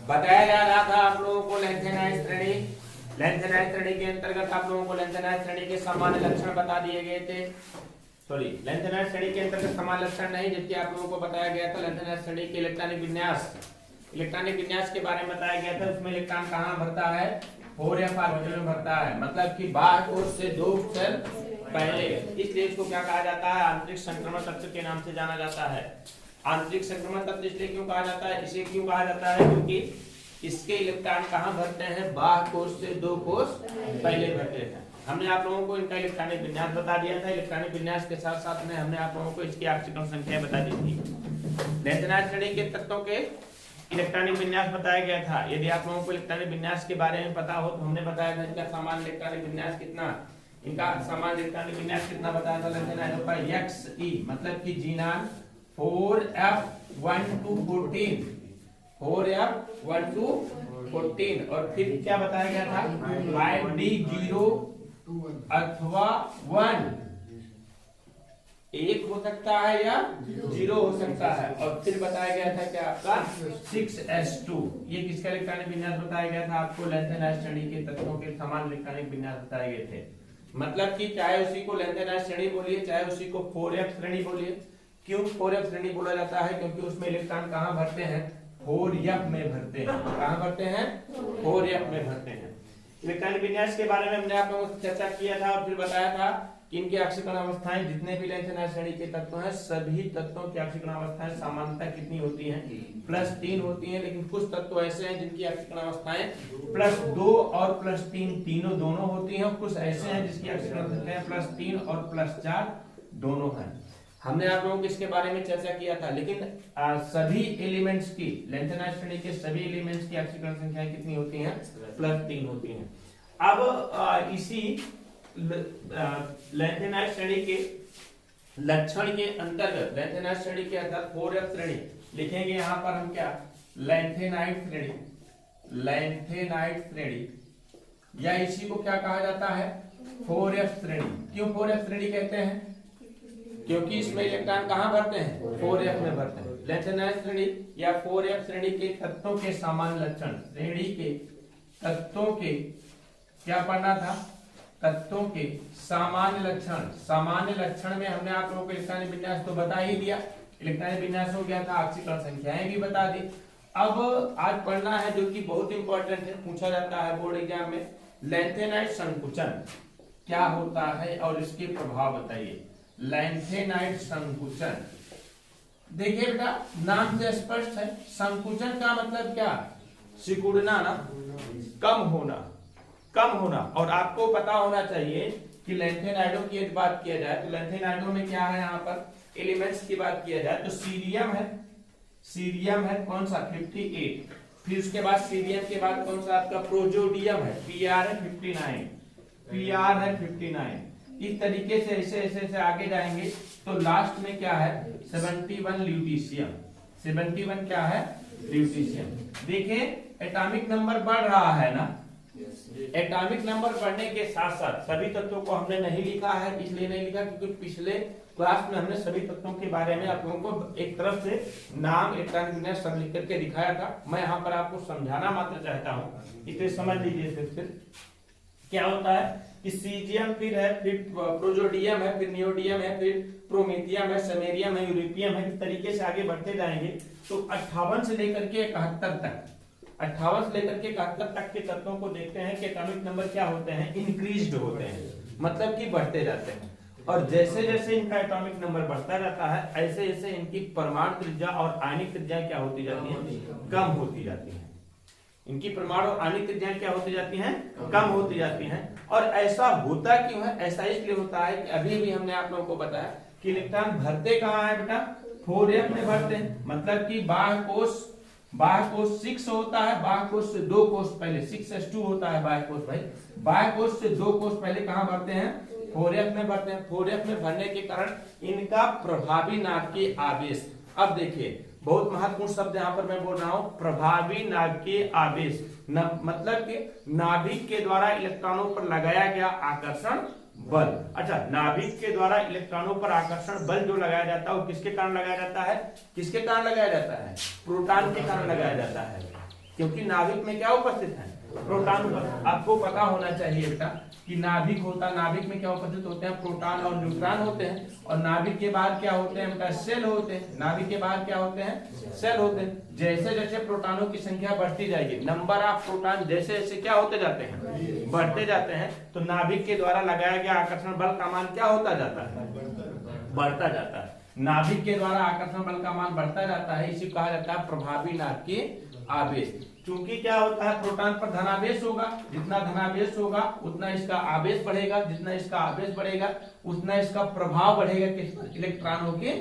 बताया जा रहा था आप लोगों को लेंथेनाइज श्रेणी। लेंथेनाइज श्रेणी के अंतर्गत आप लोगों को लेंथेनाइज श्रेणी के सामान्य लक्षण बता दिए गए थे। सॉरी, लेंथेनाइज श्रेणी के अंतर्गत सामान्य लक्षण नहीं, जबकि आप लोगों को बताया गया था लेंथेनाइज श्रेणी के इलेक्ट्रॉनिक विन्यास। इलेक्ट्रॉनिक विन्यास के बारे में बताया गया था। उसमें इलेक्ट्रॉन कहाँ भरता है? 4f ऑर्बिटल में भरता है, मतलब कि बाह्य कोश से 2 अक्षर पहले। इसलिए इसको क्या कहा जाता है? आंतरिक संक्रमण तत्व के नाम से जाना जाता है। आंतरिक संक्रमण तत्व इसलिए क्यों कहा जाता है? इसे क्यों कहा जाता है? क्योंकि इसके इलेक्ट्रॉन कहाँ भरते हैं? बाह्य कोश से 2 कोश पहले भरते हैं। हमने आप लोगों को इनका इलेक्ट्रॉनिक विन्यास बता दिया था। इलेक्ट्रॉनिक विन्यास के साथ साथ में हमने आप लोगों को इसकी आवर्तन संख्या बता दी थी। लेंथेनाइज श्रेणी के तत्वों के इलेक्ट्रॉनिक विन्यास बताया गया था। यदि आप लोगों को इलेक्ट्रॉनिक विन्यास के बारे में पता हो तो हमने बताया था इनका सामान्य इलेक्ट्रॉनिक विन्यास कितना, इनका सामान्य इलेक्ट्रॉनिक विन्यास कितना बताया था लेंथेनाइडों का? XE, मतलब कि xenon 4f1 to 14, 4f1 to 14। और फिर क्या बताया गया था? 5D0 अथवा 1, 1 हो सकता है या 0 हो सकता है। और फिर बताया गया था क्या आपका? 6s2। ये किसका इलेक्ट्रॉनिक विन्यास बताया गया था आपको? लेंथेनाइज श्रेणी के तत्वों के समान इलेक्ट्रॉनिक विन्यास बताए गए थे। मतलब कि चाहे उसी को लेंथेनाइज श्रेणी बोलिए, चाहे उसी को 4f श्रेणी बोलिए। क्यों 4f श्रेणी बोला जाता है? क्योंकि उसमें इलेक्ट्रॉन कहाँ भरते हैं? 4f में भरते हैं। कहाँ भरते हैं? 4f में भरते हैं। इलेक्ट्रॉनिक विन्यास के बारे में हमने आप लोगों से चर्चा किया था और फिर बताया था कि इनकी ऑक्सीकरण अवस्थाएं, जितने भी लेंथेनाइज श्रेणी के तत्व हैं, सभी तत्वों की ऑक्सीकरण अवस्थाएं सामान्यतः कितनी होती हैं? +3 होती हैं। लेकिन कुछ तत्व ऐसे हैं जिनकी ऑक्सीकरण अवस्थाएं +2 और +3 तीनों दोनों होती हैं। और कुछ ऐसे हैं जिसकी ऑक्सीकरण अवस्थाएं +3 और +4 दोनों हैं। हमने आप लोगों को इसके बारे में चर्चा किया था। लेकिन सभी एलिमेंट्स की, लेंथेनाइज श्रेणी के सभी एलिमेंट्स की ऑक्सीकरण संख्या कितनी होती हैं? +3 होती हैं। अब इसी लेंथेनाइज श्रेणी के लक्षण के अंतर्गत, लेंथेनाइज श्रेणी के अंतर्गत 4f श्रेणी लिखेंगे। यहां पर हम क्या? लेंथेनाइड श्रेणी, लेंथेनाइड श्रेणी, या इसी को क्या कहा जाता है? 4f श्रेणी। क्यों 4f श्रेणी कहते हैं? क्योंकि इसमें इलेक्ट्रॉन कहां भरते हैं? 4f में भरते हैं। लेंथेनाइज श्रेणी या 4f श्रेणी के तत्वों के सामान्य लक्षण, श्रेणी के तत्वों के क्या पढ़ना था? तत्वों के सामान्य लक्षण। सामान्य लक्षण में हमने आप लोगों को इलेक्ट्रॉनिक विन्यास तो बता ही दिया, इलेक्ट्रॉनिक विन्यास हो गया था, ऑक्सीकरण संख्याएं भी बता दी। अब आज पढ़ना है जो कि बहुत इंपॉर्टेंट है, पूछा जाता है बोर्ड एग्जाम में, लेंथेनाइड संकुचन क्या होता है और इसके प्रभाव बताइए। लेंथेनाइड संकुचन, देखिए बेटा नाम से स्पष्ट है, संकुचन का मतलब क्या? सिकुड़ना ना, कम होना, कम होना। और आपको पता होना चाहिए कि लेंथेनाइडों की यदि बात किया जाए तो लेंथेनाइडों में क्या है? यहाँ पर एलिमेंट्स की बात किया जाए तो सीरियम है, सीरियम है कौन सा? 58। फिर उसके बाद सीरियम के बाद कौन सा आपका? प्रोजोडियम है, Pr है 59, Pr है 59। इस तरीके से ऐसे ऐसे ऐसे आगे जाएंगे तो लास्ट में क्या है? 71 ल्यूटीशियम। 71 क्या है? ल्यूटीशियम। देखिए एटॉमिक नंबर बढ़ रहा है ना, एटॉमिक नंबर बढ़ने के साथ साथ सभी तत्वों को हमने नहीं लिखा है। इसलिए नहीं लिखा क्योंकि पिछले क्लास में हमने सभी तत्वों के बारे में आप लोगों को एक तरफ से नाम, इलेक्ट्रॉनिक विन्यास सब लिख करके दिखाया था। मैं यहाँ पर आपको समझाना मात्र चाहता हूँ, इसे समझ लीजिए। फिर क्या होता है कि सीजियम फिर है, फिर प्रोजोडियम है, फिर नियोडियम है, फिर प्रोमेथियम है, समेरियम है, यूरेपियम है। इस तरीके से आगे बढ़ते जाएंगे तो 58 से लेकर के 71 तक, 58 से लेकर के 71 तक के तत्वों को देखते हैं कि एटॉमिक नंबर क्या होते हैं? इंक्रीज्ड होते हैं, मतलब कि बढ़ते जाते हैं। और जैसे जैसे इनका एटॉमिक नंबर बढ़ता जाता है, ऐसे ऐसे इनकी परमाणु त्रिज्या और आणविक त्रिज्या क्या होती जाती है? कम होती जाती है। इनकी परमाणु और आणविक त्रिज्याएं क्या होती जाती हैं? कम होती जाती हैं। और ऐसा होता क्यों है? ऐसा इसलिए होता है कि अभी भी हमने आप लोगों को बताया कि इलेक्ट्रॉन भरते कहाँ है बेटा? 4f में भरते हैं। मतलब कि बाह्य कोश 6 होता है, बाह्य कोश से 2 कोश पहले, 6s2 होता है बाह्य कोश भाई। बाह्य कोश से 2 कोश पहले कहाँ भरते हैं? 4f में भरते हैं। 4f में भरने के कारण इनका प्रभावी नाभिकीय आवेश, अब देखिए बहुत महत्वपूर्ण शब्द यहाँ पर मैं बोल रहा हूँ, प्रभावी नाभिकीय आवेश, मतलब कि नाभिक के द्वारा इलेक्ट्रॉनों पर लगाया गया आकर्षण बल। अच्छा, नाभिक के द्वारा इलेक्ट्रॉनों पर आकर्षण बल जो लगाया जाता है वो किसके कारण लगाया जाता है? किसके कारण लगाया जाता है? प्रोटॉन के कारण लगाया जाता है। क्योंकि नाभिक में क्या उपस्थित है, प्रोटॉन उपस्थित। आपको पता होना चाहिए बेटा कि नाभिक होता, नाभिक में क्या उपस्थित होते हैं, प्रोटॉन और न्यूट्रॉन होते हैं, और नाभिक के बाहर क्या होते हैं बेटा, सेल होते हैं। नाभिक के बाहर क्या होते हैं, सेल होते हैं। जैसे जैसे प्रोटॉनों की संख्या बढ़ती जाएगी, नंबर ऑफ प्रोटॉन जैसे जैसे क्या होते जाते हैं, बढ़ते जाते हैं, तो नाभिक के द्वारा लगाया गया आकर्षण बल का मान क्या होता जाता है, बढ़ता जाता है। नाभिक के द्वारा आकर्षण बल का मान बढ़ता जाता है, इसी कहा जाता है प्रभावी नाभिकीय आवेश। क्योंकि क्या होता है, प्रोटॉन पर धनावेश होगा, जितना धनावेश होगा उतना इसका आवेश बढ़ेगा, जितना इसका आवेश बढ़ेगा उतना इसका प्रभाव बढ़ेगा, किस पर, इलेक्ट्रॉनों के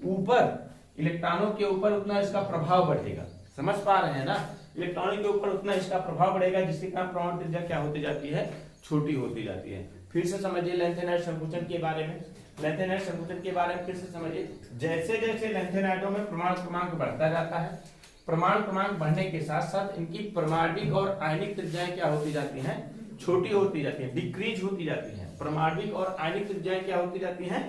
ऊपर, इलेक्ट्रॉनों के ऊपर उतना इसका प्रभाव बढ़ेगा। समझ पा रहे हैं ना, इलेक्ट्रॉनों के ऊपर उतना इसका प्रभाव बढ़ेगा, जिसके कारण परमाणु त्रिज्या क्या होती जाती है, छोटी होती जाती है। फिर से समझिए लैंथेनाइड संकुचन के बारे में, लैंथेनाइड संकुचन के बारे में फिर से समझिए। जैसे जैसे लैंथेनाइडों में परमाणु क्रमांक बढ़ता जाता है, परमाणु क्रमांक बढ़ने के साथ साथ इनकी परमाणविक और आयनिक त्रिज्याएं क्या होती जाती हैं, छोटी होती जाती हैं, डिक्रीज होती जाती हैं। परमाणविक और आयनिक त्रिज्याएं क्या होती जाती हैं,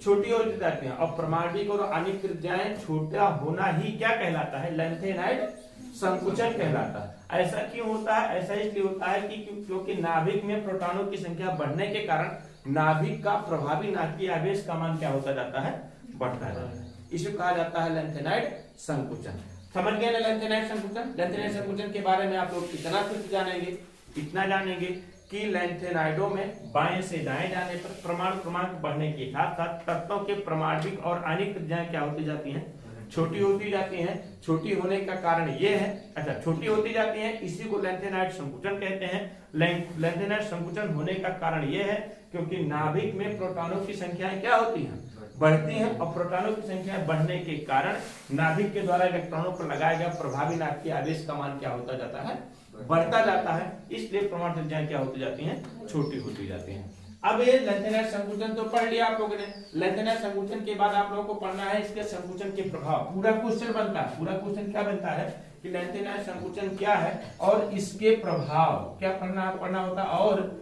छोटी होती जाती हैं। और परमाणविक और आयनिक त्रिज्याएं छोटा होना ही क्या कहलाता है, लैंथेनाइड संकुचन कहलाता है। ऐसा क्यों होता है, ऐसा इसलिए होता है कि क्योंकि नाभिक में प्रोटॉनों की संख्या बढ़ने के कारण नाभिक का प्रभावी नाभिकीय आवेश का मान क्या होता जाता है, बढ़ता जाता है। इसे कहा जाता है लैंथेनाइड संकुचन। समझ गए ना लैंथेनाइड संकुचन। लैंथेनाइड संकुचन के बारे में आप लोग कितना कुछ जानेंगे, इतना जानेंगे कि लैंथेनाइडों में बाएं से दाएं जाने पर परमाणु क्रमांक बढ़ने के साथ साथ तत्वों के परमाणविक और आयनिक त्रिज्याएं क्या होती जाती हैं, छोटी होती जाती हैं। छोटी होने का कारण ये है, अच्छा छोटी होती जाती हैं, इसी को लैंथेनाइड संकुचन कहते हैं। लैंथेनाइड संकुचन होने का कारण ये है क्योंकि नाभिक में प्रोटॉनों की संख्याएं क्या होती हैं, बढ़ती हैं, और प्रोटॉनों की संख्या बढ़ने के कारण नाभिक के द्वारा इलेक्ट्रॉनों पर लगाया गया प्रभावी नाभिकीय आवेश का मान क्या होता जाता है, बढ़ता जाता है। इसलिए परमाणु त्रिज्याएं क्या होती जाती हैं, छोटी होती जाती हैं। अब ये लैंथेनाइड संकुचन तो पढ़ लिया आप लोगों ने। लैंथेनाइड संकुचन के बाद आप लोगों को पढ़ना है इसके संकुचन के प्रभाव। पूरा क्वेश्चन बनता है, पूरा क्वेश्चन क्या बनता है कि लैंथेनाइड संकुचन क्या है और इसके प्रभाव क्या पढ़ना होता है, और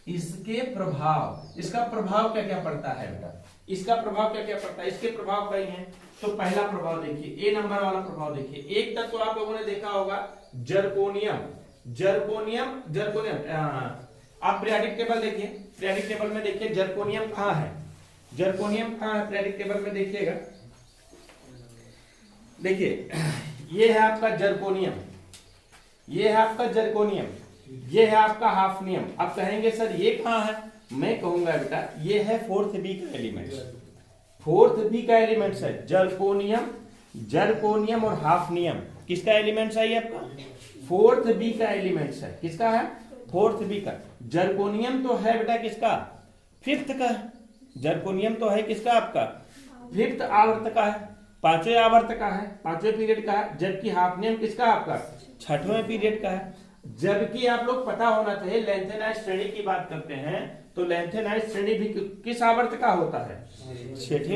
इसके प्रभाव, इसका प्रभाव क्या क्या पड़ता है बेटा, इसका प्रभाव क्या क्या पड़ता है। इसके प्रभाव कई हैं। तो पहला प्रभाव देखिए, ए नंबर वाला प्रभाव देखिए। एक तत्व आप लोगों ने देखा होगा जर्कोनियम, जर्कोनियम, जर्कोनियम। आप पीरियोडिक टेबल देखिए, पीरियोडिक टेबल में देखिए जर्कोनियम कहाँ है, जर्कोनियम कहाँ है पीरियोडिक टेबल में देखिएगा। देखिए ये है आपका जर्कोनियम, ये है आपका जर्कोनियम, ये है आपका हाफनियम। आप कहेंगे सर ये कहाँ है, मैं कहूंगा बेटा ये है फोर्थ बी का एलिमेंट, फोर्थ बी का एलिमेंट है जर्कोनियम, जर्कोनियम और हाफनियम। किसका एलिमेंट है ये आपका, फोर्थ बी का एलिमेंट है। किसका है, फोर्थ बी का। जर्कोनियम तो है बेटा किसका, फिफ्थ का है। जर्कोनियम तो है किसका आपका, फिफ्थ आवर्त का है, पांचवें आवर्त का है, पांचवें पीरियड का है। जबकि हाफनियम किसका आपका, छठवें पीरियड का है। जबकि आप लोग पता होना चाहिए लैंथेनाइड श्रेणी की बात करते हैं तो लैंथेनाइड श्रेणी भी किस आवर्त का होता है,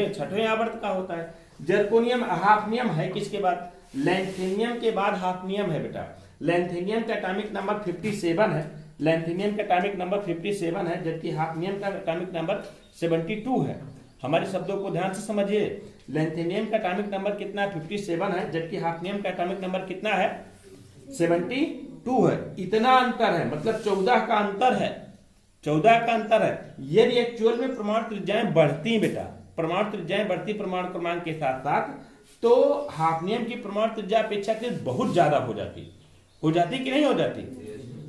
छठवें आवर्त का होता है। जर्कोनियम हाफनियम है किसके बाद, लैंथेनियम के बाद हाफनियम है बेटा। लैंथेनियम का एटॉमिक नंबर 57 है, लैंथेनियम का एटॉमिक नंबर 57 है, जबकि हाफनियम का एटॉमिक नंबर 72 है। हमारे शब्दों को ध्यान से समझिए, लैंथेनियम का एटॉमिक नंबर कितना है, 57 है, जबकि हाफनियम का एटॉमिक नंबर कितना है, 72 है। इतना अंतर है, मतलब 14 का अंतर है, 14 का अंतर है। यदि एक्चुअल में परमाणु त्रिज्याएं बढ़ती बेटा, परमाणु त्रिज्याएं बढ़ती परमाणु क्रमांक के साथ साथ, तो हाफनियम की परमाणु त्रिज्या अपेक्षाकृत बहुत ज्यादा हो जाती कि नहीं हो जाती।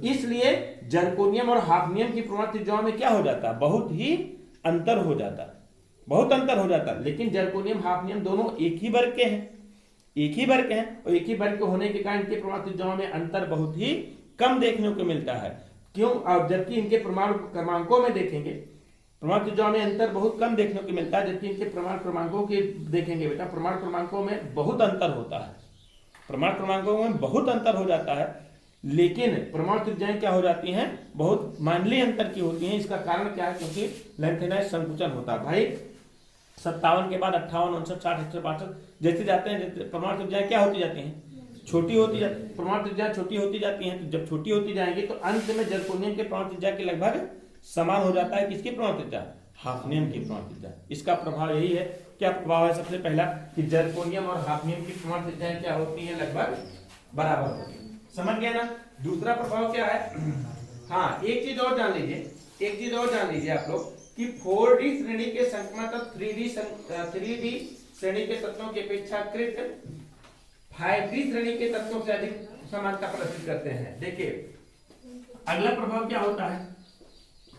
इसलिए जर्कोनियम और हाफनियम की परमाणु त्रिज्याओं में क्या हो जाता, बहुत ही अंतर हो जाता, बहुत अंतर हो जाता। लेकिन जर्कोनियम हाफनियम दोनों एक ही वर्ग के हैं, एक ही वर्ग हैं, और एक ही वर्ग के होने के कारण इनके परमाणु त्रिज्याओं में अंतर बहुत ही कम देखने को मिलता है। क्यों, जबकि इनके परमाणु क्रमांकों में देखेंगे, परमाणु त्रिज्याओं में अंतर बहुत कम देखने को मिलता है, जबकि इनके परमाणु क्रमांकों के देखेंगे बेटा, परमाणु क्रमांकों में बहुत अंतर होता है, परमाणु क्रमांकों में बहुत अंतर हो जाता है। लेकिन परमाणु त्रिज्याएं क्या हो जाती हैं, बहुत मामूली अंतर की होती हैं। इसका कारण क्या है, क्योंकि लैंथेनाइड संकुचन होता है भाई। 57 के बाद 58, 59, 60, 162 जैसे जाते हैं परमाणु त्रिज्याएं क्या होती जाती हैं, छोटी होती जाती, परमाणु त्रिज्या छोटी होती जाती हैं। तो जब छोटी होती जाएंगी तो अंत में जर्कोनियम के परमाणु त्रिज्या के लगभग समान हो जाता है किसकी परमाणु त्रिज्या, हाफनियम की प्रमाण त्रिज्या। इसका प्रभाव यही है, क्या प्रभाव है? सबसे पहला कि जर्कोनियम और हाफनियम की प्रमाण त्रिज्याएं क्या होती हैं? लगभग बराबर होती है। समझ गए ना? दूसरा प्रभाव क्या है? हाँ, एक चीज और जान लीजिए आप लोग कि 4D श्रेणी के संक्रमण तत्व 3D श्रेणी के तत्वों की अपेक्षाकृत 5D श्रेणी के तत्वों से अधिक समानता प्रदर्शित करते हैं। देखिए अगला प्रभाव क्या होता है?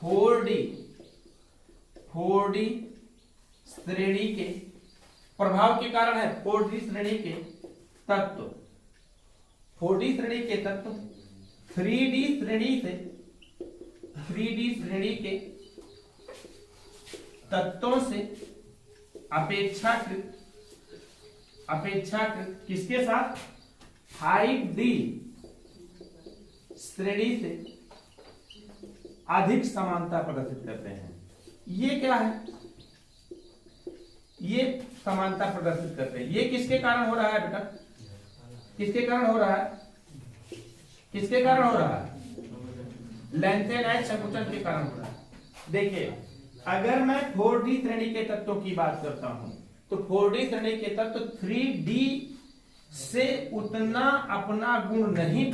4D श्रेणी के प्रभाव के कारण है 4D श्रेणी के तत्व 3D श्रेणी के तत्वों से अपेक्षाकृत किसके साथ? 5D श्रेणी से अधिक समानता प्रदर्शित करते हैं। ये क्या है? ये समानता प्रदर्शित करते हैं। ये किसके कारण हो रहा है बेटा? किसके कारण हो रहा है? लैंथेनाइट संकुचन के कारण हो रहा है। देखिए अगर मैं 4D श्रेणी के तत्वों की बात करता हूं तो 4D श्रेणी के तत्व 3D से उतना अपना गुण नहीं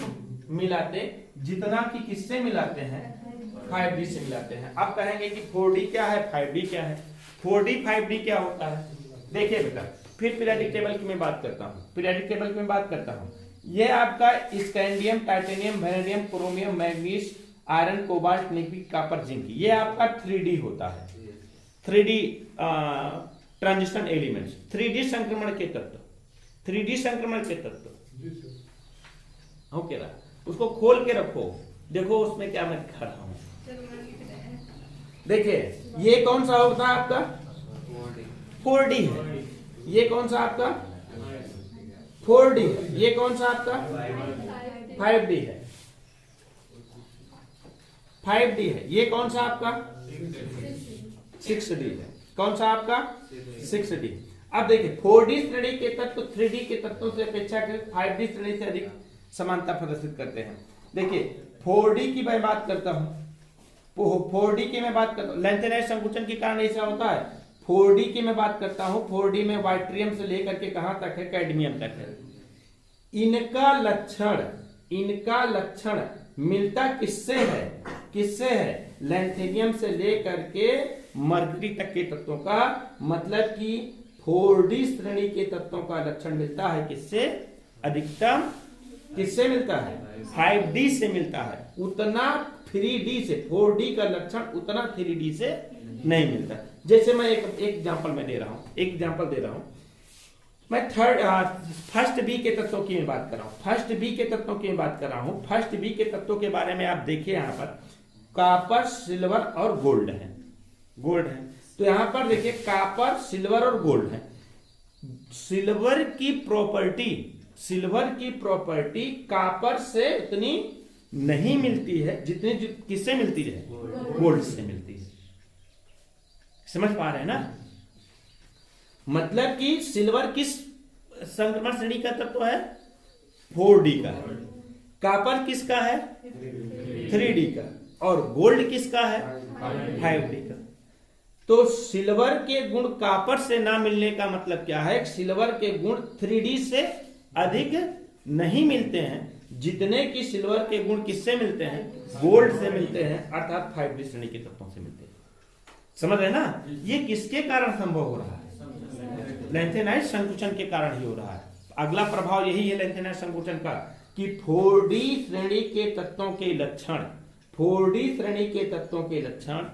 मिलाते जितना कि किससे मिलाते हैं? 5D से मिलाते हैं। अब कहेंगे कि 4D क्या है, 5D क्या है? 4D 5D क्या होता है? देखिए बेटा, फिर पीरियोडिक टेबल की मैं बात करता हूं। ये आपका scandium, titanium, vanadium, chromium, manganese, iron, cobalt, निकल, कॉपर, जिंक, ये आपका 3D होता है। 3D ट्रांजिशन एलिमेंट्स, 3D संक्रमण के तत्व ओके ना? उसको खोल के रखो, देखो उसमें क्या मैं दिखा रहा हूं। देखिए ये कौन सा होता है आपका? 4D है। ये कौन सा आपका? 4D है। ये कौन सा आपका? 5D है। 5D है। ये कौन सा आपका? 6D है। कौन सा आपका? 6D। अब देखिए 4D श्रेणी के तत्व 3D के तत्वों से अपेक्षाकृत 5D श्रेणी से अधिक समानता प्रदर्शित करते हैं। देखिए 4D की मैं बात करता हूं, 4D की मैं बात करता हूं, लैंथेनाइट संकुचन के कारण ऐसा होता है। 4D की मैं बात करता हूं, 4D में वाइट्रियम से लेकर के कहां तक है? कैडमियम तक है। इनका लक्षण मिलता किससे है? लैंथेनियम से लेकर के मरकरी तक के तत्वों का, मतलब कि 4D श्रेणी के तत्वों का लक्षण मिलता है किससे? अधिकतम किससे मिलता है? 5D से मिलता है। उतना 3D से, 4D का लक्षण उतना 3D से नहीं मिलता। जैसे मैं एक एग्जांपल दे रहा हूं। मैं फर्स्ट बी के तत्वों की बात कर रहा हूं। फर्स्ट बी के तत्वों के बारे में आप देखिए, यहां पर कॉपर, सिल्वर और गोल्ड है। तो यहां पर देखिए कॉपर, सिल्वर और गोल्ड है। सिल्वर की प्रॉपर्टी कॉपर से उतनी नहीं मिलती है जितनी किससे मिलती है? गोल्ड से मिलती है। समझ पा रहे हैं ना? मतलब कि सिल्वर किस संक्रमण श्रेणी का तत्व है? 4D का है। कॉपर किसका है? 3D का। और गोल्ड किसका है? 5D का। तो सिल्वर के गुण कॉपर से ना मिलने का मतलब क्या है? सिल्वर के गुण 3D से अधिक नहीं मिलते हैं जितने कि सिल्वर के गुण किससे मिलते हैं? गोल्ड से मिलते हैं, अर्थात 5D श्रेणी के तत्वों से मिलते हैं। समझ रहे ना? ये किसके कारण संभव हो रहा है? लैंथेनाइट संकुचन के कारण ही हो रहा है। अगला प्रभाव यही है लैंथेनाइट संकुचन का कि 4D श्रेणी के तत्वों के लक्षण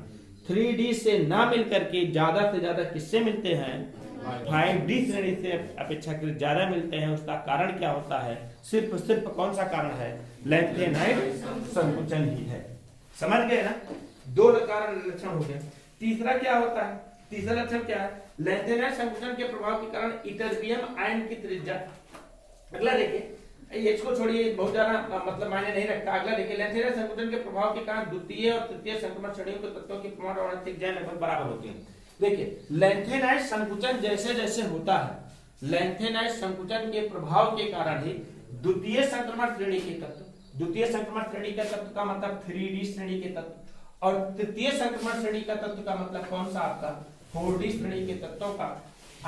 3D से ना मिलकर के ज्यादा से ज्यादा किससे मिलते हैं? 5D श्रेणी से अपेक्षाकृत ज्यादा मिलते हैं। उसका कारण क्या होता है? सिर्फ कौन सा कारण है? लैंथेनाइट संकुचन ही है। समझ गए ना? 2 कारण लक्षण हो गए। तीसरा क्या होता है? तीसरा लक्षण क्या है? लैंथेनाइट संकुचन के प्रभाव के कारण इटरबियम आयन की त्रिज्या। अगला देखिए, एच को छोड़िए, बहुत ज्यादा मतलब मायने नहीं रखता। अगला देखिए, लैंथेनाइट संकुचन के प्रभाव के कारण द्वितीय और तृतीय संक्रमण श्रेणियों के तत्वों की प्रमाण और त्रिज्या लगभग बराबर होती है। देखिए लैंथेनाइट संकुचन जैसे जैसे होता है, लैंथेनाइट संकुचन के प्रभाव के कारण ही द्वितीय संक्रमण श्रेणी के तत्व, द्वितीय संक्रमण श्रेणी के तत्व का मतलब 3D श्रेणी के तत्व और तृतीय संक्रमण श्रेणी का तत्व का मतलब कौन सा आपका 4D श्रेणी के तत्वों का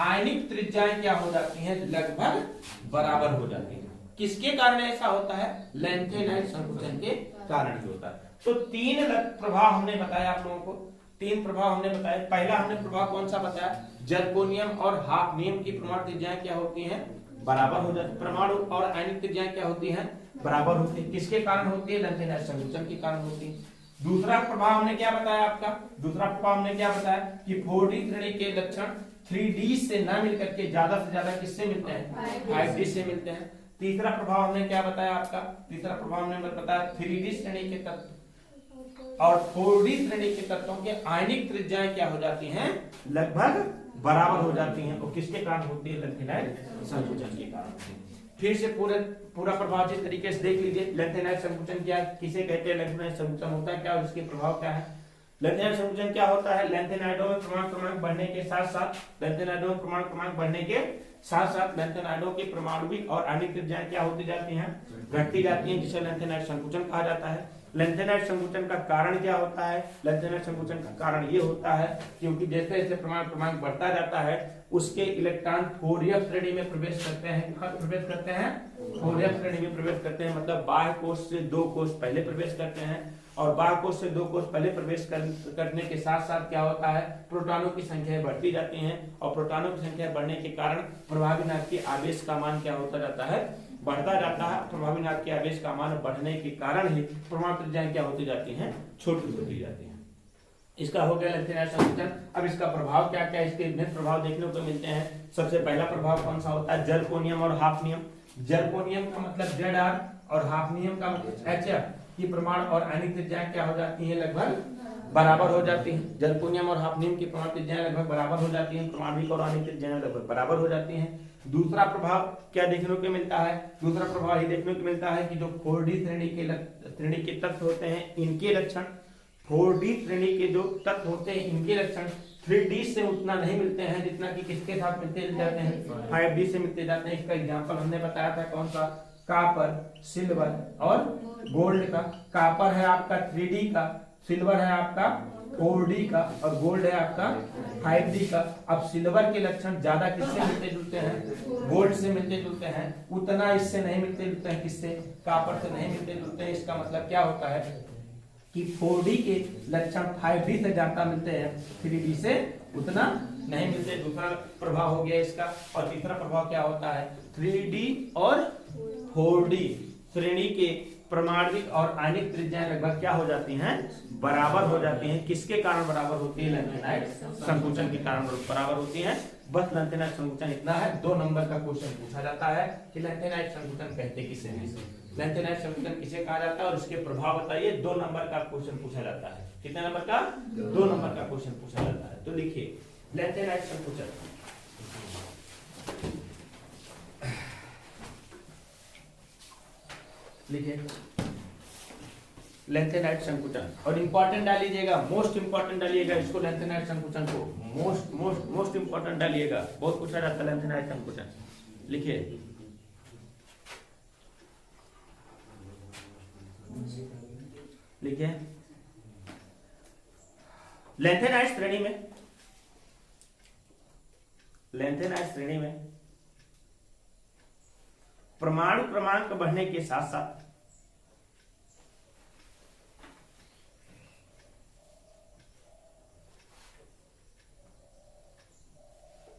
आयनिक त्रिज्याएं क्या हो जाती हैं, लगभग बराबर हो जाती हैं। किसके कारण ऐसा होता है, लैंथेनाइड संकुचन के कारण ही होता है। तो तीन प्रभाव हमने बताया आप लोगों को, तीन प्रभाव हमने बताया। पहला हमने प्रभाव कौन सा बताया, जर्कोनियम और हाफनियम की परमाणु त्रिज्याएं क्या होती हैं, बराबर हो जाती है। परमाणु और आयनिक त्रिज्याएं क्या होती हैं, बराबर होती है। किसके कारण होती है, लैंथेनाइड संकुचन के कारण होती है। दूसरा प्रभाव हमने क्या बताया आपका, दूसरा प्रभाव हमने क्या बताया कि 4D श्रेणी के लक्षण 3D से ना मिलकर के ज्यादा से ज्यादा किससे मिलते हैं, 5D से मिलते हैं। तीसरा प्रभाव हमने क्या बताया आपका, तीसरा प्रभाव हमने बताया 3D श्रेणी के तत्व और 4D श्रेणी के तत्वों के आयनिक त्रिज्याएं क्या हो जाती हैं, लगभग बराबर हो जाती हैं। और किसके कारण होती है, लैंथेनाइड संकुचन के कारण। फिर से पूरा प्रभाव जिस तरीके से देख लीजिए। लैंथेनाइड संकुचन क्या, किसे कहते हैं, लैंथेनाइड संकुचन होता है क्या और इसके प्रभाव क्या है। लैंथेनाइड संकुचन क्या होता है, लैंथेनाइडों में परमाणु क्रमांक बढ़ने के साथ साथ लैंथेनाइडों में परमाणु क्रमांक बढ़ने के साथ साथ लैंथेनाइडों की परमाणुविक और आयनिक त्रिज्याएं क्या होती जाती हैं, घटती जाती हैं, जिसे लैंथेनाइड संकुचन कहा जाता है। लैंथेनाइड संकुचन का कारण क्या होता है, लैंथेनाइड संकुचन का कारण ये होता है क्योंकि जैसे जैसे परमाणु क्रमांक बढ़ता जाता है उसके इलेक्ट्रॉन 4f श्रेणी में प्रवेश करते हैं। कहाँ प्रवेश करते हैं, 4f श्रेणी में प्रवेश करते हैं, मतलब बाह्य कोश से 2 कोश पहले प्रवेश करते हैं और बाह्य कोश से 2 कोश पहले प्रवेश करने के साथ साथ क्या होता है, प्रोटॉनों की संख्या बढ़ती जाती है और प्रोटॉनों की संख्या बढ़ने के कारण प्रभावी नाभिक के आवेश का मान क्या होता जाता है, बढ़ता जाता है। प्रभावी नाभिक के आवेश का मान बढ़ने के कारण ही परमाणु त्रिज्याएं क्या होती जाती हैं, छोटी होती जाती हैं। इसका हो गया लैंथेनाइड संकुचन। अब इसका प्रभाव क्या क्या, इसके विभिन्न प्रभाव देखने को मिलते हैं। सबसे पहला प्रभाव कौन सा होता है, जर्कोनियम और हाफनियम। जर्कोनियम का मतलब Zr और हाफनियम का मतलब Hf की परमाणु और आयनिक त्रिज्याएं क्या हो जाती हैं, लगभग बराबर हो जाती हैं। जर्कोनियम और हाफनियम की परमाणु त्रिज्याएं लगभग बराबर हो जाती हैं, परमाणुविक और आयनिक त्रिज्याएं लगभग बराबर हो जाती हैं। दूसरा प्रभाव क्या देखने को मिलता है, दूसरा प्रभाव ये देखने को मिलता है कि जो 4D श्रेणी के तत्व होते हैं इनके लक्षण 4D श्रेणी के जो तत्व होते हैं इनके लक्षण 3D से उतना नहीं मिलते हैं जितना कि किसके साथ मिलते जाते हैं, 5D से मिलते जाते हैं। इसका एग्जांपल हमने बताया था कौन सा, कॉपर, सिल्वर और गोल्ड का। कॉपर है आपका 3D का, सिल्वर है आपका 4D का और गोल्ड है आपका 5D का। अब सिल्वर के लक्षण ज्यादा किससे मिलते जुलते हैं, गोल्ड से मिलते जुलते हैं, उतना इससे नहीं मिलते जुलते हैं, किससे, कॉपर से नहीं मिलते जुलते हैं। इसका मतलब क्या होता है कि 4D के लक्षण 5D से ज्यादा मिलते हैं, 3D से उतना नहीं मिलते। दूसरा प्रभाव हो गया इसका। और तीसरा प्रभाव क्या होता है, 3D और 4D श्रेणी के परमाणुविक और आयनिक त्रिज्याएं लगभग क्या हो जाती हैं, बराबर हो जाती हैं। किसके कारण बराबर होती है, लैंथेनाइड संकुचन के कारण बराबर होती हैं। बस लैंथेनाइड संकुचन इतना है। 2 नंबर का क्वेश्चन पूछा जाता है कि लैंथेनाइड संकुचन कहते किसे हैं, लैंथेनाइड संकुचन किसे कहा जाता है और उसके प्रभाव बताइए। 2 नंबर का क्वेश्चन पूछा जाता है। कितने नंबर का, 2 नंबर का क्वेश्चन पूछा जाता है। तो लिखिए लैंथेनाइड संकुचन, लिखिए लैंथेनाइड संकुचन और इंपॉर्टेंट डालिएगा, मोस्ट इंपॉर्टेंट डालिएगा इसको, लैंथेनाइड संकुचन को मोस्ट मोस्ट मोस्ट इंपॉर्टेंट डालिएगा, बहुत पूछा जाता है लैंथेनाइड संकुचन। लिखिए लिखिए लैंथेनाइड श्रेणी में परमाणु क्रमांक बढ़ने के साथ साथ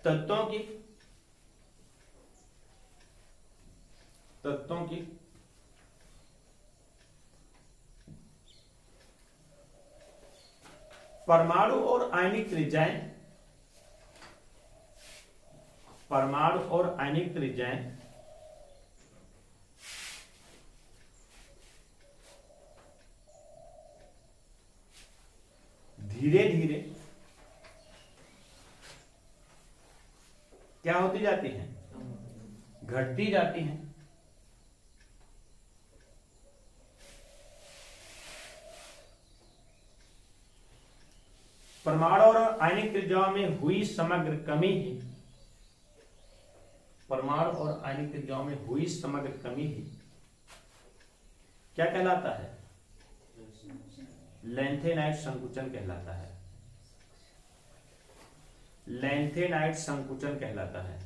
तत्वों की परमाणु और आयनिक त्रिज्याएं धीरे धीरे क्या होती जाती हैं, घटती जाती हैं। परमाणु और आयनिक त्रिज्याओं में हुई समग्र कमी ही क्या कहलाता है, लैंथेनाइट संकुचन कहलाता है, लैंथेनाइट संकुचन कहलाता है।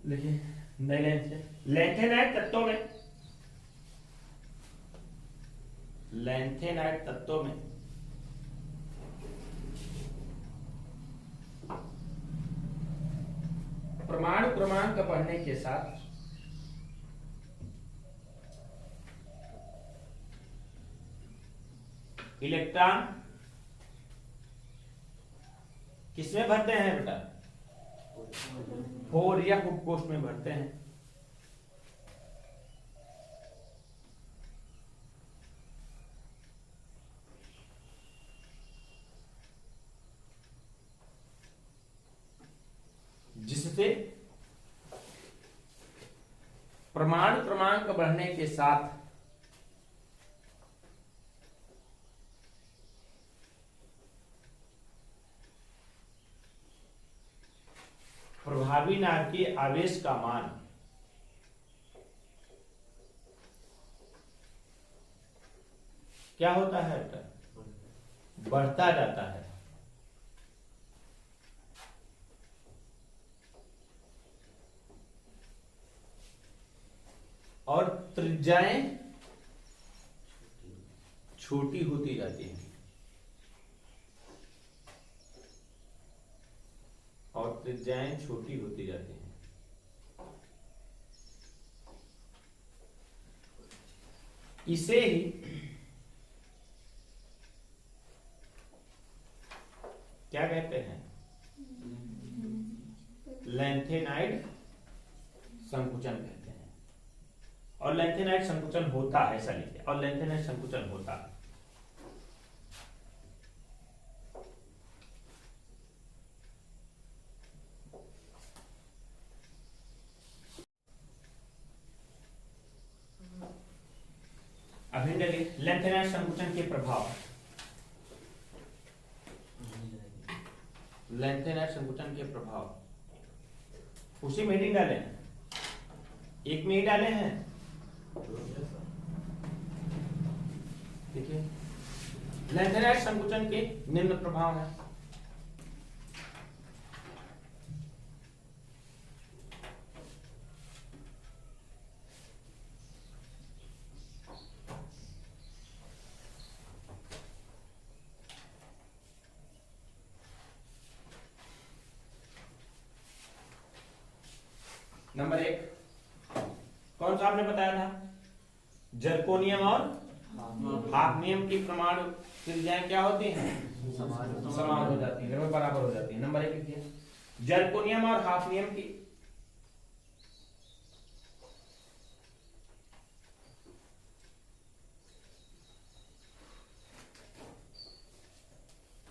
देखिए नए लैंथेनाइट तत्वों में, लैंथेनाइट तत्वों में परमाणु क्रमांक बढ़ने के साथ इलेक्ट्रॉन किसमें भरते हैं बेटा? 4 या उपकोष में भरते हैं। जिससे परमाणु क्रमांक बढ़ने के साथ प्रभावी नाभिकीय आवेश का मान क्या होता है? बढ़ता जाता है। और त्रिज्याएं छोटी होती जाती हैं, और त्रिज्याएं छोटी होती जाती हैं। इसे ही क्या कहते हैं? लैंथेनाइट संकुचन कहते हैं। और लैंथेनाइट संकुचन होता है, ऐसा लिखिए, और लैंथेनाइट संकुचन होता है। अभी देखिए लैंथेनाइट संकुचन के प्रभाव, लैंथेनाइट संकुचन के प्रभाव उसी में ही डाले हैं, एक में ही डाले हैं। देखिए लैंथेनाइट संकुचन के निम्न प्रभाव है। नंबर 1 कौन सा आपने बताया था? जर्कोनियम और हाफनियम की परमाणु त्रिज्याएं क्या होती हैं? समान हो जाती है, लगभग बराबर हो जाती है। नंबर 1 लिखिए, जर्कोनियम और हाफनियम की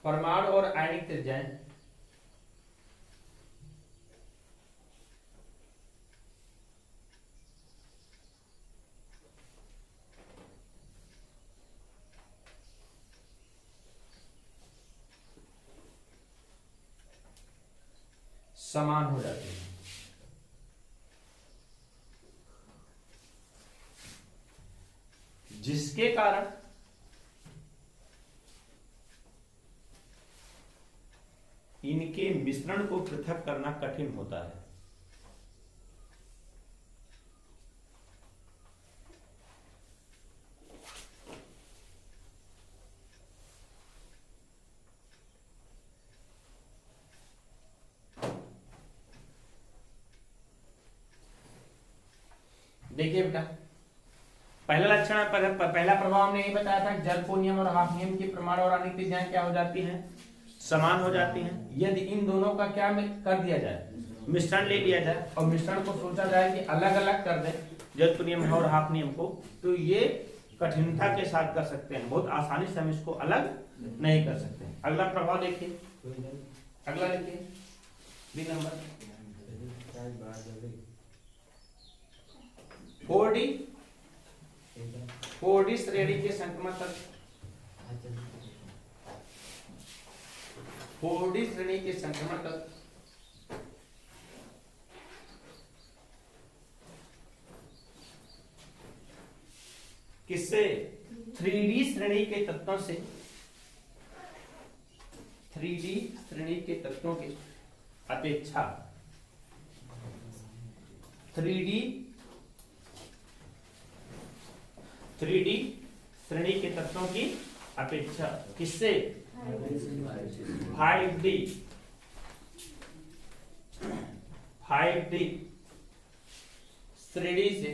परमाणु और आयनिक त्रिज्याएं समान हो जाती है। जिसके कारण इनके मिश्रण को पृथक करना कठिन होता है। देखिए बेटा, पहला लक्षण पहला प्रभाव हमने यही बताया था, जर्कोनियम और हाफनियम की परमाणु और आण्विक त्रिज्याएं क्या हो जाती हैं? समान हो जाती हैं। यदि इन दोनों का क्या कर दिया जाए? मिश्रण ले लिया जाए, और मिश्रण को सोचा जाए कि अलग अलग कर दें जर्कोनियम और हाफनियम को, तो ये कठिनता के साथ कर सकते हैं, बहुत आसानी से हम इसको अलग नहीं कर सकते। अगला प्रभाव देखिए, अगला देखिए बी नंबर 4D श्रेणी के संक्रमण तत्व 4D श्रेणी के संक्रमण का किससे? 3D श्रेणी के तत्वों से, 3D श्रेणी के तत्वों की अपेक्षा 3D श्रेणी के तत्वों की अपेक्षा किससे? 5D श्रेणी से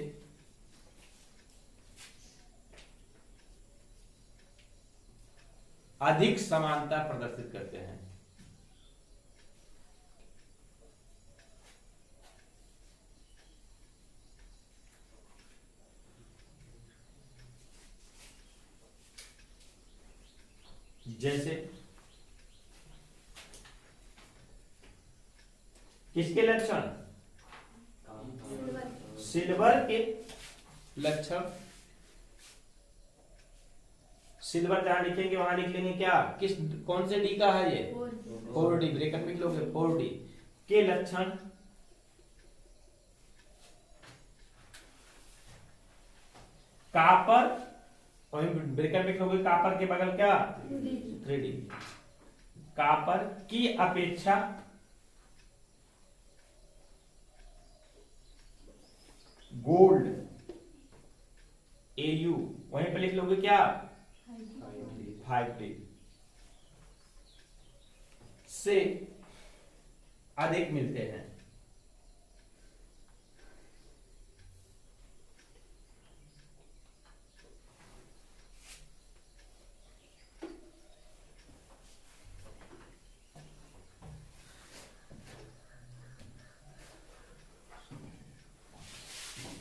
अधिक समानता प्रदर्शित करते हैं। जैसे किसके लक्षण? सिल्वर के लक्षण। सिल्वर जहां लिखेंगे वहां लिख लेंगे क्या? किस कौन से डी का है ये? 4D ब्रेकअप लिख लोगे 4D के लक्षण कापर, वही ब्रेकअप लिख लोगे कापर के बगल क्या? 3D कापर की अपेक्षा गोल्ड AU वहीं पर लिख लोगे क्या? 5D से अधिक मिलते हैं।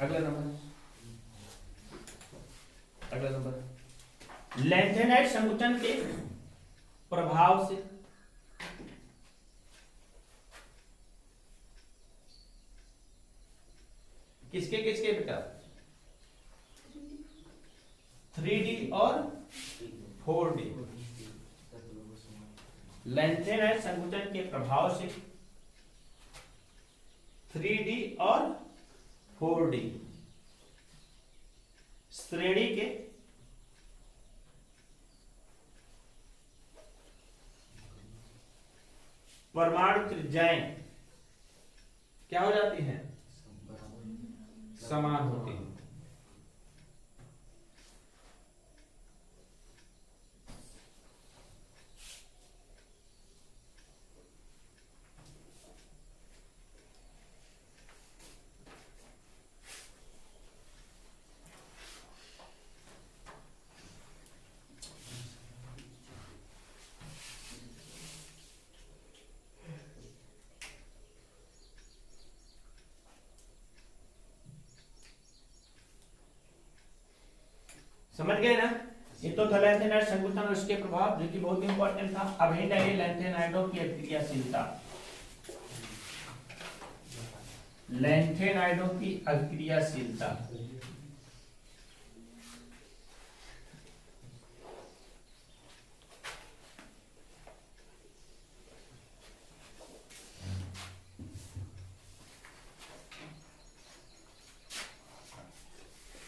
अगला नंबर लैंथेनाइट संकुचन के प्रभाव से किसके बेटा? 3D और 4D लैंथेनाइट संकुचन के प्रभाव से 3D और 4D श्रेणी के परमाणु त्रिज्याएं क्या हो जाती हैं? समान होती हैं। समझ गए ना? ये तो था लैंथेनाइड संकुचन और उसके प्रभाव जो कि बहुत इंपॉर्टेंट था। अब हिंट है लैंथेनाइडों की अक्रियाशीलता। लैंथेनाइडों की अक्रियाशीलता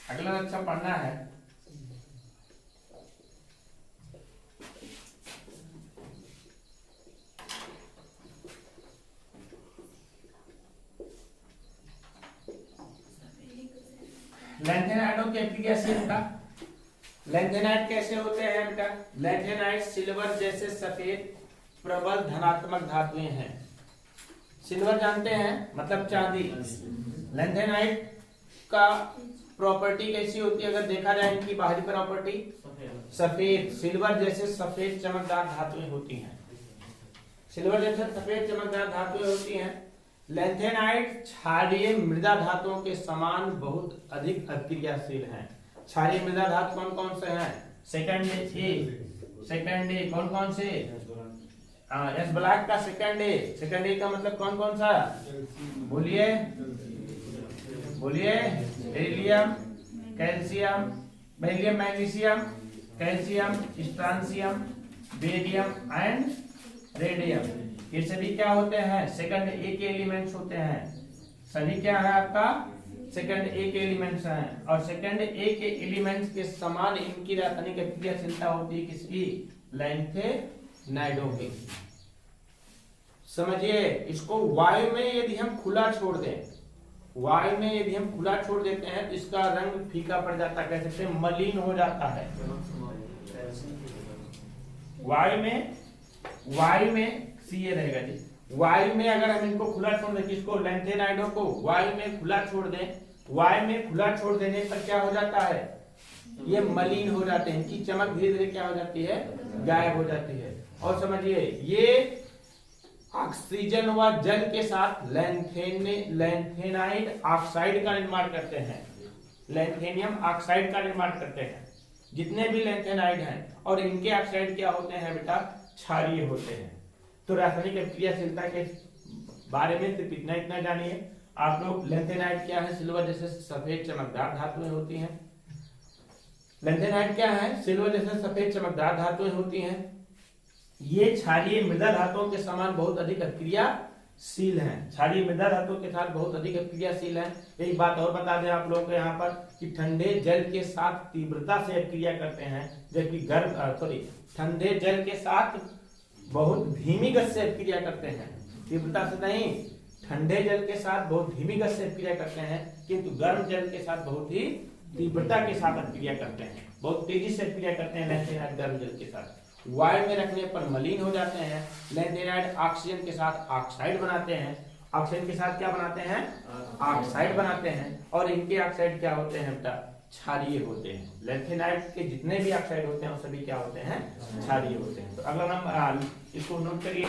अगला अच्छा पढ़ना है। लैंथेनाइडों की अक्रियाशीलता। लैंथेनाइड कैसे होते हैं बेटा? लैंथेनाइड सिल्वर जैसे सफेद प्रबल धनात्मक धातुएं हैं। सिल्वर जानते हैं मतलब चांदी। लैंथेनाइड का प्रॉपर्टी कैसी होती है अगर देखा जाए? इनकी बाहरी प्रॉपर्टी सफेद, सिल्वर जैसे सफेद चमकदार धातुएं होती हैं। सिल्वर जैसे सफेद चमकदार धातुएं होती हैं। लैंथेनाइड क्षारीय मृदा धातुओं के समान बहुत अधिक अक्रियाशील हैं। क्षारीय मृदा धातु कौन कौन से हैं? सेकंड ए कौन कौन से? एस ब्लैक का सेकंड ए का मतलब कौन कौन सा? बोलिए beryllium, calcium, magnesium, calcium, strontium, barium and radium. ये सभी क्या होते हैं? सेकंड ए के एलिमेंट्स होते हैं। सभी क्या है आपका? सेकंड ए के एलिमेंट्स हैं। और सेकंड ए के एलिमेंट्स के समान इनकी रासायनिक क्रियाशीलता होती है किसकी? लैंथेनाइडों की। समझिए इसको। वायु में यदि हम खुला छोड़ दें, वायु में यदि हम खुला छोड़ देते हैं तो इसका रंग फीका पड़ जाता है, कह सकते हैं मलिन हो जाता है। वायु में सीए रहेगा जी। वायु में अगर हम इनको खुला छोड़ दें, किसको? लैंथेनाइडों को वायु में खुला छोड़ दें, वायु में खुला छोड़ देने पर क्या हो जाता है? ये मलिन हो जाते हैं, इनकी चमक धीरे धीरे क्या हो जाती है? गायब हो जाती है। और समझिए ये ऑक्सीजन व जल के साथ लैंथेनाइड ऑक्साइड का निर्माण करते हैं, लैंथेनियम ऑक्साइड का निर्माण करते हैं जितने भी लैंथेनाइड हैं। और इनके ऑक्साइड क्या होते हैं बेटा? क्षारीय होते हैं। तो रासायनिक क्रियाशीलता के बारे में सिर्फ इतना जानिए आप लोग। लैंथेनाइड क्या है? सिल्वर जैसे सफेद चमकदार धातुएं होती हैं। लैंथेनाइड क्या है? सिल्वर जैसे सफेद चमकदार धातुएं होती हैं। ये क्षारीय मृदा धातुओं के समान बहुत अधिक अक्रियाशील हैं। क्षारीय मृदा धातुओं के साथ बहुत अधिक अक्रियाशील हैं। एक बात और बता दें आप लोगों को यहाँ पर कि ठंडे जल के साथ तीव्रता से अक्रिया करते हैं, जबकि ठंडे जल के साथ बहुत धीमी गति से अक्रिया करते हैं। तीव्रता से नहीं, ठंडे जल के साथ बहुत धीमी गति से अक्रिया करते हैं, किंतु गर्म जल के साथ बहुत ही तीव्रता के साथ अक्रिया करते हैं, बहुत तेजी से अक्रिया करते हैं लैंथेनाइड गर्म जल के साथ। वायु में रखने पर मलिन हो जाते हैं। लैंथेनाइड ऑक्सीजन के साथ ऑक्साइड बनाते हैं। ऑक्सीजन के साथ क्या बनाते हैं? ऑक्साइड बनाते हैं। और इनके ऑक्साइड क्या होते हैं बेटा? क्षारीय होते हैं। लैंथेनाइड के जितने भी ऑक्साइड होते हैं वो सभी क्या होते हैं? क्षारीय होते हैं। तो अगला नंबर इसको नोट करिए,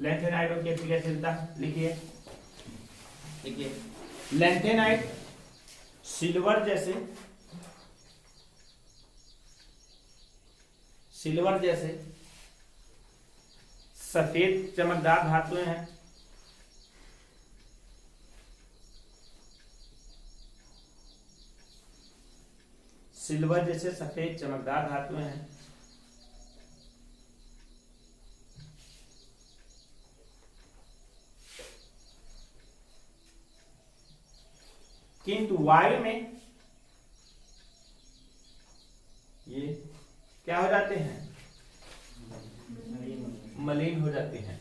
लैंथेनाइडों की क्रियाशीलता लिखिए। लैंथेनाइड सिल्वर जैसे सफेद चमकदार धातुएं हैं। सिल्वर जैसे सफेद चमकदार धातुएं हैं। किंतु वायु में ये क्या हो जाते हैं? मलिन हो जाते हैं।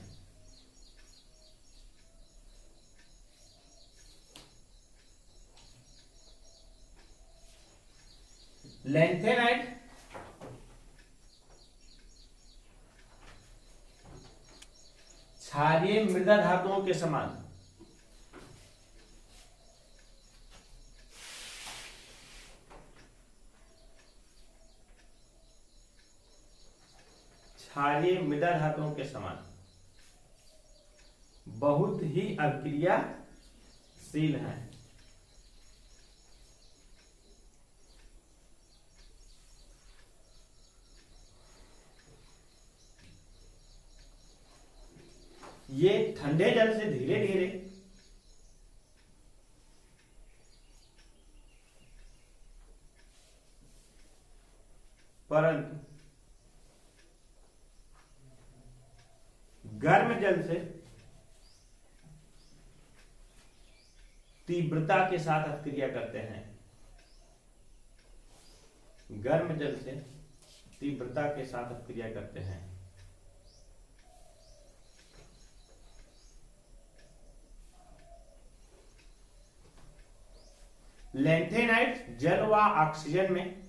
लैंथेनाइड क्षारीय मृदा धातुओं के समान क्षारीय मृदा धातुओं के समान बहुत ही अक्रियाशील हैं। ये ठंडे जल से धीरे धीरे परंतु गर्म जल से तीव्रता के साथ अक्रिया करते हैं। गर्म जल से तीव्रता के साथ अक्रिया करते हैं। लैंथेनाइड जल व ऑक्सीजन में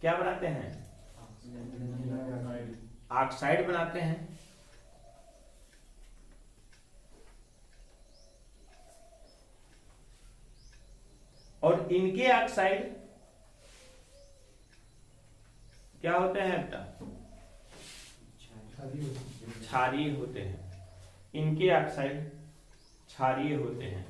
क्या बनाते हैं? ऑक्साइड बनाते हैं। और इनके ऑक्साइड क्या होते हैं बेटा? क्षारीय होते हैं। इनके ऑक्साइड क्षारीय होते हैं।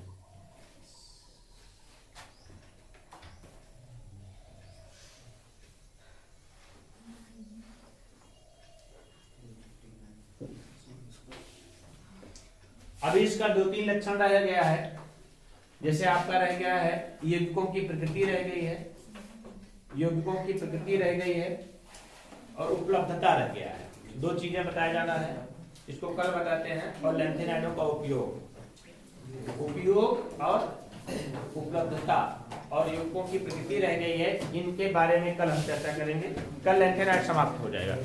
अभी इसका 2-3 लक्षण रह गया है। जैसे आपका रह गया है यौगिकों की प्रकृति रह गई है, यौगिकों की प्रकृति रह गई है और उपलब्धता रह गया है। दो चीजें बताया जाना है, इसको कल बताते हैं। और लैंथेनाइडों का उपयोग और उपलब्धता और यौगिकों की प्रकृति रह गई है, इनके बारे में कल हम चर्चा करेंगे। कल लैंथेनाइड समाप्त हो जाएगा।